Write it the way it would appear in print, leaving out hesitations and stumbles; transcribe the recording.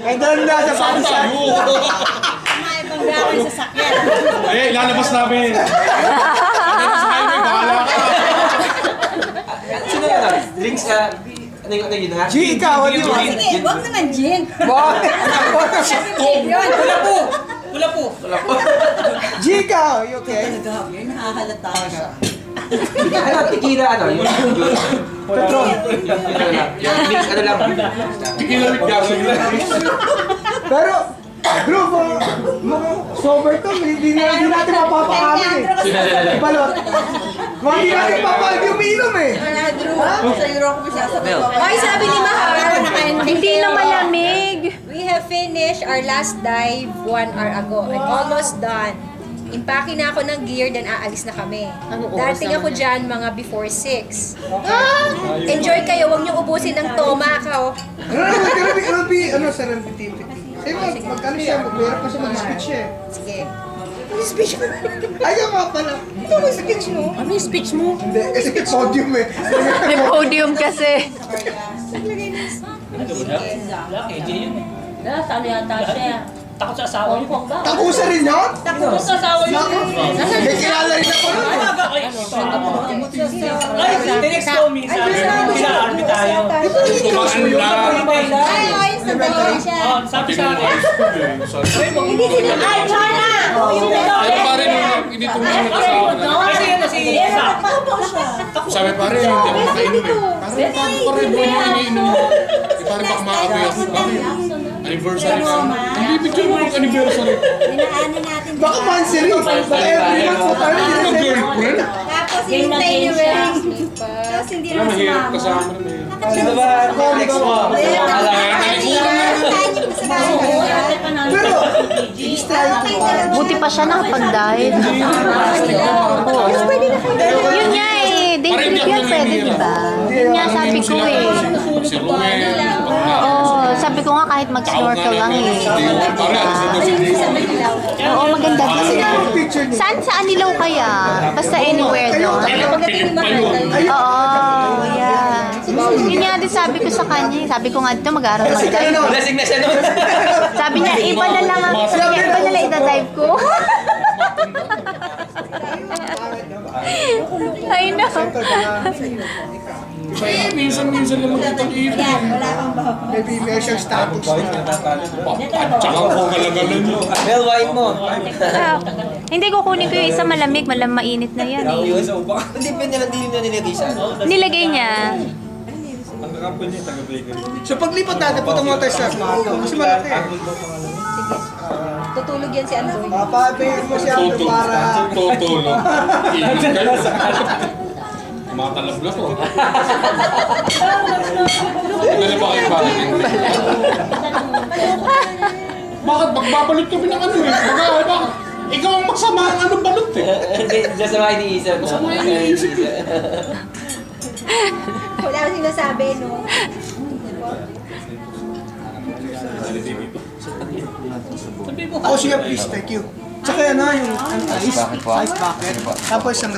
Ay, doon na sa pagkakas. May panggawa sa sakyan. Ay, lalabas namin. Lalabas sa highway, bahala ka. Sino yun? Links ka. Ano yun nga? G, ikaw, di ba? Sige, huwag naman Jin. Wala po. G, ikaw, you okay? Yun, nakahalata siya. Ano? Tequila ano? Petron. Links ano lang? Tequila with gasoline. Pero, bro, sober to, hindi natin mapapakamin eh. Balot. Hindi natin mapapakamin yung umiinom eh. Drew, sa Europe ko siya sabi ko. Ay, sabi ni Mahal, Hindi na malamig. we have finished our last dive 1 hour ago and almost done. Impake na ako ng gear, then aalis na kami. Dating ako dyan mga before 6. Enjoy kayo, huwag niyo ubusin ng toma ka. It'll be, serendipity. Sa'yo, magkano siya, meron pa siya mag-speech eh. Sige. Ano yung speech mo? Ayaw nga pala. Ito mo yung speech mo? Ano yung speech mo? Hindi, kasi podium eh. May podium kasi. KJ yun eh. Saan yata siya? Takot sa asawa yun. Takusa rin yun? Takot sa asawa yun. May kilala rin ako nun eh. Ay, tinext ko minsan. Kina-army tayo. Ay, sabihin siya. Sabi sa akin. Hindi sila, ay, Chana! Ayaw pa rin yung initong mga kasama na. Kasi yun na si Isa. Sabi pa rin, hindi ako makainom eh. Parang pa rin buwan yung iniinom mo. Di parang baka makakabuy ako. Anniversary na. Hindi picture mo mag-anniversary. Inaano natin. Baka monthly. Baka every month mo tayo. Ano girlfriend? Tapos hinintay ni wearing slippers. Tapos hindi Wala, naman mahirap sumama. kasama na eh. Sino ba comics mo? Pero, i-style ko. Buti pa siya nakapag-dive. Yun nga eh. Day trip yan pwede, diba? Yun nga sabi ko eh. Si Ruel. Oo, sabi ko nga kahit mag-snorkel lang eh. Oo, maganda din. Saan sa Anilaw kaya? Basta anywhere doon. Pilit pa yun. Oo, yeah. Yun nga din sabi ko sa kanya. Sabi ko nga dito mag-aaral mag-dive. Lasing na siya nun. Sabi niya, iba na lang ang iba na lang ita-dive ko. I know. Eh, minsan-minsan lang magkita-kita. Maybe may siyang status na. Tsaka kung galagalan nyo. Well, wine mo. Hindi ko kunin ko yung isa malamig, mainit na yan eh. Hindi pa nila din na nilagay siya. Nilagay niya. So paglipat natin, punta mo tayo sa Mato. Kasi malaki eh. Tutulog yan si Andoy. Papabayin mo siya para... Tutulog. Ingat kayo. Matalab na to. Ano na ba kayo parang bakit? Magbabalot kami ng ano eh. Bakit? Ikaw ang masama ang anong balot eh. Hindi, just sa iniisip. Masama ang iniisip eh. Wala akong sinasabi, no? Oh, sige, please. Thank you. Tsaka yan na, yung ice bucket. Tapos yung